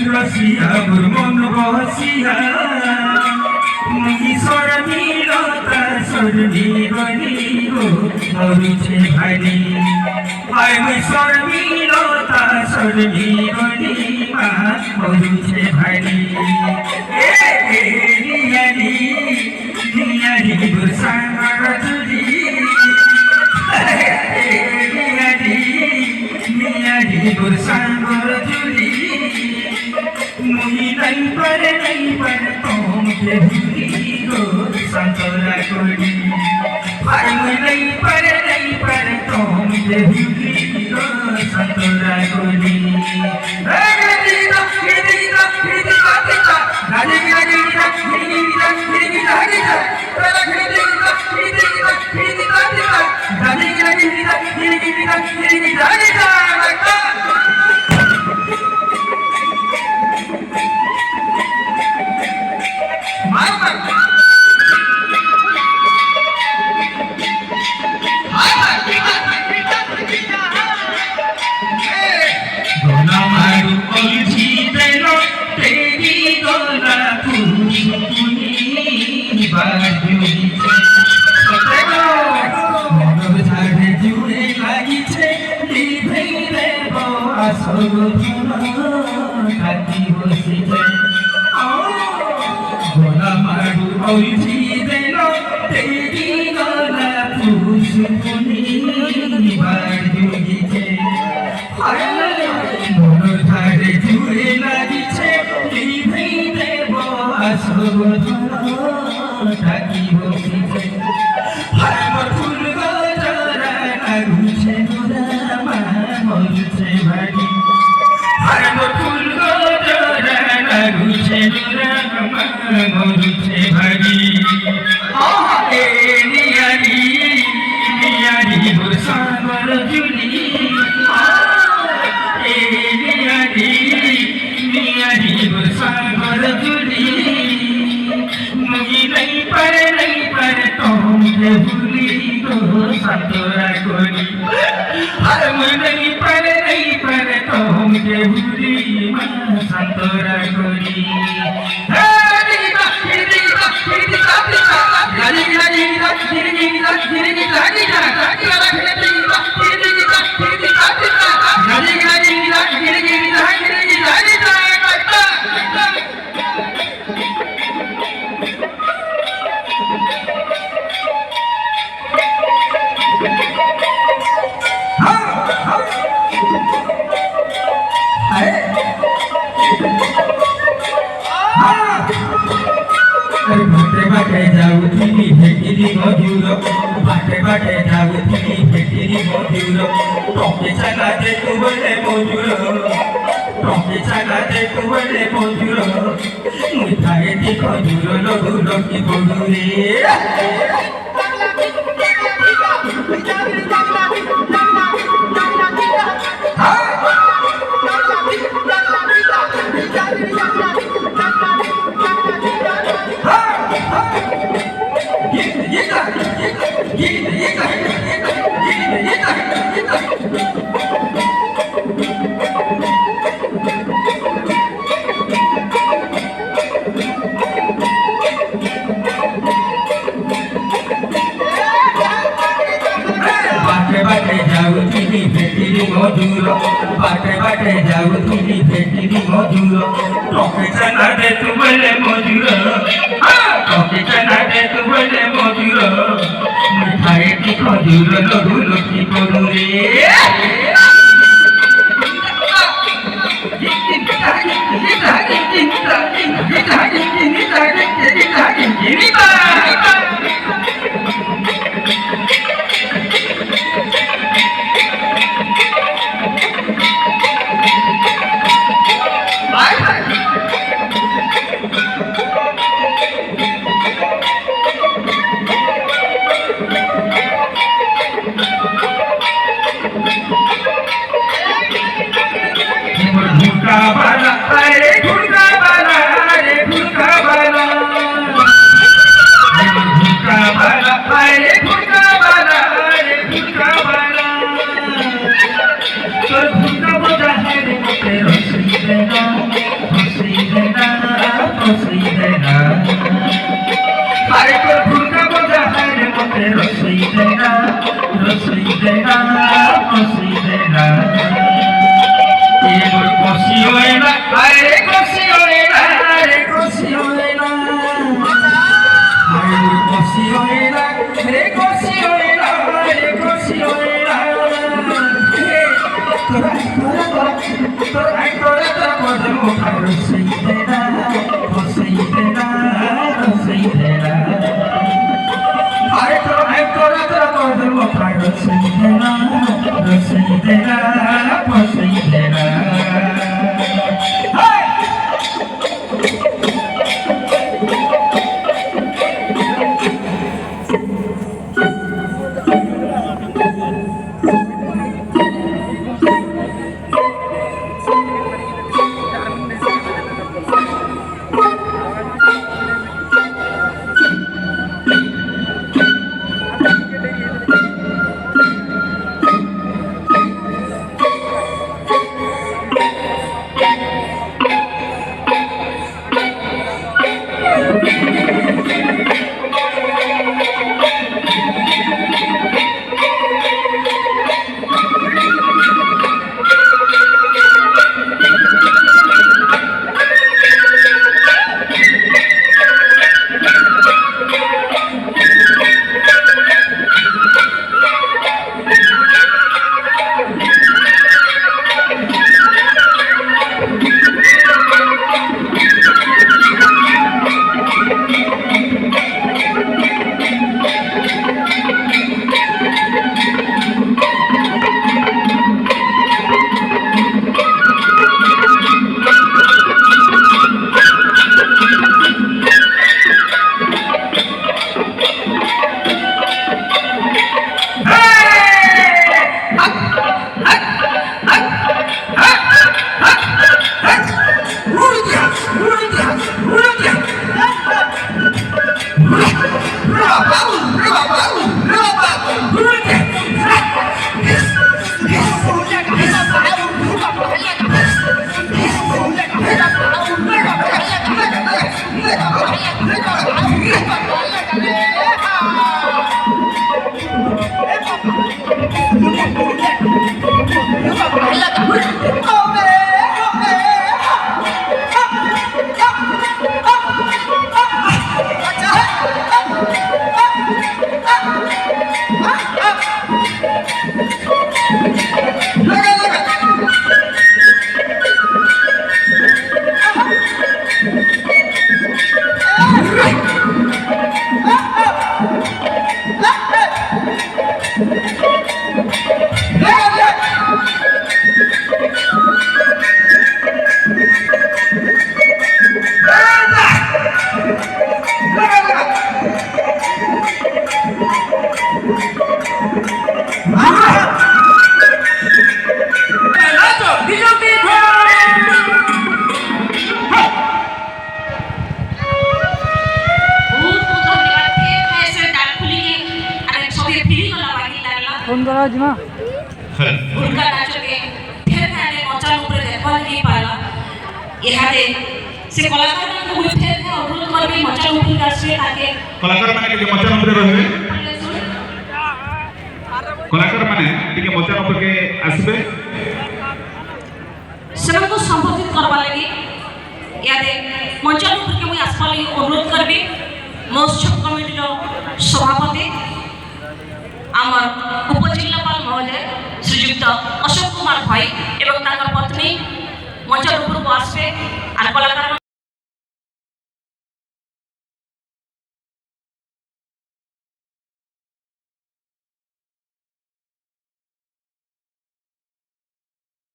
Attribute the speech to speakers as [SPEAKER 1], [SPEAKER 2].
[SPEAKER 1] রসিয়া মোর মন বসিয়া মুই শর্মিলতা শর্মি গলি গো মরুছে ভারি আয় মুই শর্মিলতা শর্মি গলি মা মরুছে ভারি নিয়ারি নিয়ারি গোসাঙ্গর চুরি নিয়ারি নিয়ারি গোসাঙ্গর চুরি মুই নাই পারে তোমকে ভুলি গো সন্তরা করি ভাই মুই নাই পারে তোমকে ভুলি গো সন্তরা করি গোলা মারু ওইছি দেল তেরি গলা পুষ্পুনি বার জুগিছে মনোর ধারে জুড়ে লাগিছে লিভে দেব আসবধন থাকি বসিছে আমার ফুল গজরা নাগুছে মা মরুছে ভারি আমার ফুল গজরা নাগুছে মরুছে ভারি নিয়ারি নিয়ারি গোসাঙ্গর চুরি নিয়ারি নিয়ারি গোসাঙ্গর চুরি মুই নাই পারে তোমকে ভুলি গো সন্তরা করি আর মুই নাই পারে তোমকে ভুলি মা সন্তরা করি বাটে যাউথিলি ভেটিরি মধুর বাটে যাউথিলি ভেটিরি মধুর টকে চালাতে তু বলে মধুর টকে চালাতে তু বলে মধুর মিঠাই দি খজুর লঘু লকি বধুরে মধুর বাটে যাউথিলি ভেটিরি মধুর টকে চালাতে তু বলে মধুর টকে চালাতে তু বলে মধুর মিঠাই দি খজুর লঘু লকি বধুরে
[SPEAKER 2] फोन करा जिमा
[SPEAKER 3] उनका नाचके फेर थाने मचान ऊपर देखवा नहीं पाला इहादे से कलाकार को भी फेर था अनुरोध करबे मचान ऊपर आसे ताके
[SPEAKER 4] कलाकार माने के मचान ऊपर रहबे कलाकार माने के मचान ऊपर के आसबे
[SPEAKER 3] सब को संबोधित करबा लागि यादे मचान ऊपर के मुई आसपा लागि अनुरोध करबे महोत्सव कमिटी रो सभापति आमर उपजिल्लापाल महोदय श्रीयुक्त अशोक कुमार भाई एवं पत्नी मंच ऊपर को आसबे और कलाकार